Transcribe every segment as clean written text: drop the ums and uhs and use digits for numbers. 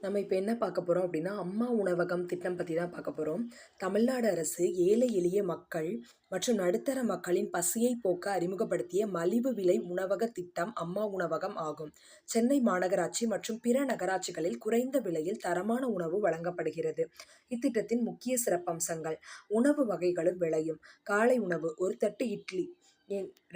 நம்ம இப்போ என்ன பார்க்க போகிறோம் அப்படின்னா, அம்மா உணவகம் திட்டம் பற்றி தான் பார்க்க போகிறோம். தமிழ்நாடு அரசு ஏழை எளிய மக்கள் மற்றும் நடுத்தர மக்களின் பசியை போக்க அறிமுகப்படுத்திய மலிவு விலை உணவக திட்டம் அம்மா உணவகம் ஆகும். சென்னை மாநகராட்சி மற்றும் பிற நகராட்சிகளில் குறைந்த விலையில் தரமான உணவு வழங்கப்படுகிறது. இத்திட்டத்தின் முக்கிய சிறப்பம்சங்கள்: உணவு வகைகளும் விலையும். காலை உணவு: ஒரு தட்டு இட்லி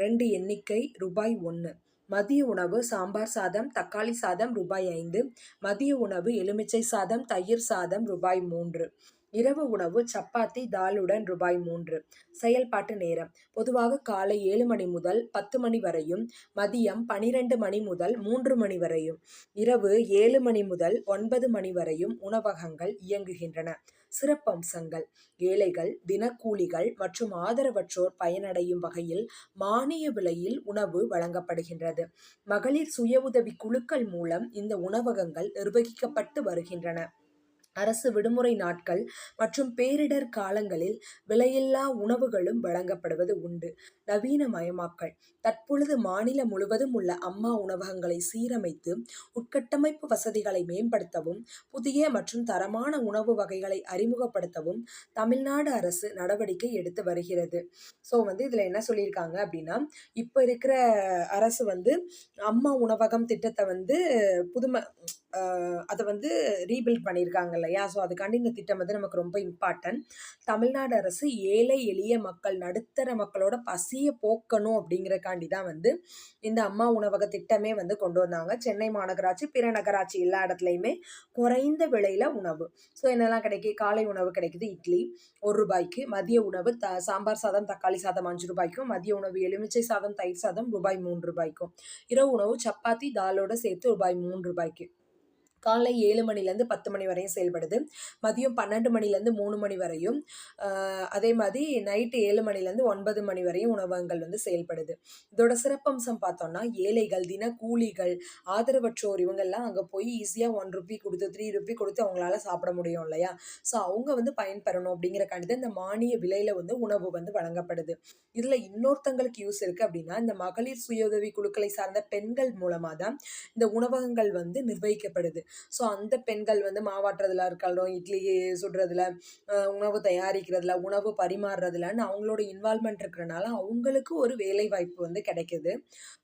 2 எண்ணிக்கை ரூபாய் 1. மதிய உணவு: சாம்பார் சாதம், தக்காளி சாதம் ரூபாய் 5. மதிய உணவு: எலுமிச்சை சாதம், தயிர் சாதம் ரூபாய் 3. இரவு உணவு: சப்பாத்தி தாலுடன் ரூபாய் 3. செயல்பாட்டு நேரம்: பொதுவாக காலை 7 மணி முதல் 10 மணி வரையும், மதியம் 12 மணி முதல் 3 மணி வரையும், இரவு 7 மணி முதல் 9 மணி வரையும் உணவகங்கள் இயங்குகின்றன. சிறப்பம்சங்கள்: ஏழைகள், தினக்கூலிகள் மற்றும் ஆதரவற்றோர் பயனடையும் வகையில் மானிய விலையில் உணவு வழங்கப்படுகின்றது. மகளிர் சுய உதவி குழுக்கள் மூலம் இந்த உணவகங்கள் நிர்வகிக்கப்பட்டு வருகின்றன. அரசு விடுமுறை நாட்கள் மற்றும் பேரிடர் காலங்களில் விலையில்லா உணவுகளும் வழங்கப்படுவது உண்டு. நவீனமயமாக்கல்: தற்பொழுது மாநிலம் முழுவதும் உள்ள அம்மா உணவகங்களை சீரமைத்து உட்கட்டமைப்பு வசதிகளை மேம்படுத்தவும், புதிய மற்றும் தரமான உணவு வகைகளை அறிமுகப்படுத்தவும் தமிழ்நாடு அரசு நடவடிக்கை எடுத்து வருகிறது. ஸோ இதில் என்ன சொல்லியிருக்காங்க அப்படின்னா, இப்போ இருக்கிற அரசு அம்மா உணவகம் திட்டத்தை புதுமை அதை ரீபில்ட் பண்ணியிருக்காங்க இல்லையா? ஸோ அதுக்காண்டி இந்த திட்டம் நமக்கு ரொம்ப இம்பார்ட்டன்ட். தமிழ்நாடு அரசு ஏழை எளிய மக்கள், நடுத்தர மக்களோட பசியை போக்கணும் அப்படிங்கிறக்காண்டி தான் இந்த அம்மா உணவக திட்டமே கொண்டு வந்தாங்க. சென்னை மாநகராட்சி, பிற நகராட்சி எல்லா இடத்துலையுமே குறைந்த விலையில் உணவு. ஸோ என்னெல்லாம் கிடைக்கும்? காலை உணவு கிடைக்குது, இட்லி ₹1. மதிய உணவு சாம்பார் சாதம், தக்காளி சாதம் ₹5. மதிய உணவு எலுமிச்சை சாதம், தயிர் சாதம் ₹3. இரவு உணவு சப்பாத்தி தாலோட சேர்த்து ₹3. காலை 7 மணிலேருந்து 10 மணி வரையும் செயல்படுது. மதியம் 12 மணிலேருந்து 3 மணி வரையும், அதே மாதிரி நைட்டு 7 மணிலேருந்து 9 மணி வரையும் உணவகங்கள் செயல்படுது. இதோட சிறப்பம்சம் பார்த்தோம்னா, ஏழைகள், தினக்கூலிகள், ஆதரவற்றோர் இவங்கெல்லாம் அங்கே போய் ஈஸியாக ₹1 கொடுத்து ₹3 கொடுத்து அவங்களால சாப்பிட முடியும் இல்லையா? ஸோ அவங்க பயன்பெறணும் அப்படிங்கிறக்காண்டி தான் இந்த மானிய விலையில் உணவு வழங்கப்படுது. இதில் இன்னொருத்தங்களுக்கு யூஸ் இருக்குது அப்படின்னா, இந்த மகளிர் சுய உதவி குழுக்களை சார்ந்த பெண்கள் மூலமாக தான் இந்த உணவகங்கள் நிர்வகிக்கப்படுது. ஸோ அந்த பெண்கள் மாவாட்டுறதுல இருக்கட்டும், இட்லி சுடுறதுல, உணவு தயாரிக்கிறதுல, உணவு பரிமாறுறதுலன்னு அவங்களோட இன்வால்மெண்ட் இருக்கிறனால அவங்களுக்கு ஒரு வேலை வாய்ப்பு கிடைக்குது.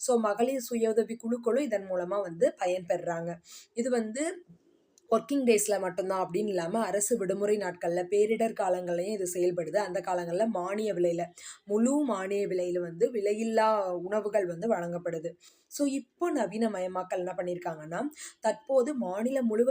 ஸோ மகளிர் சுய உதவி குழுக்களும் இதன் மூலமாக பயன்பெறாங்க. இது ஒர்க்கிங் டேஸில் மட்டும்தான் அப்படின்னு இல்லாமல் அரசு விடுமுறை நாட்களில், பேரிடர் காலங்கள்லையும் இது செயல்படுது. அந்த காலங்களில் மானிய விலையில், முழு மானிய விலையில் விலையில்லா உணவுகள் வழங்கப்படுது. ஸோ இப்போ நவீனமயமாக்கல் என்ன பண்ணியிருக்காங்கன்னா, தற்போது மாநிலம் முழுவதும்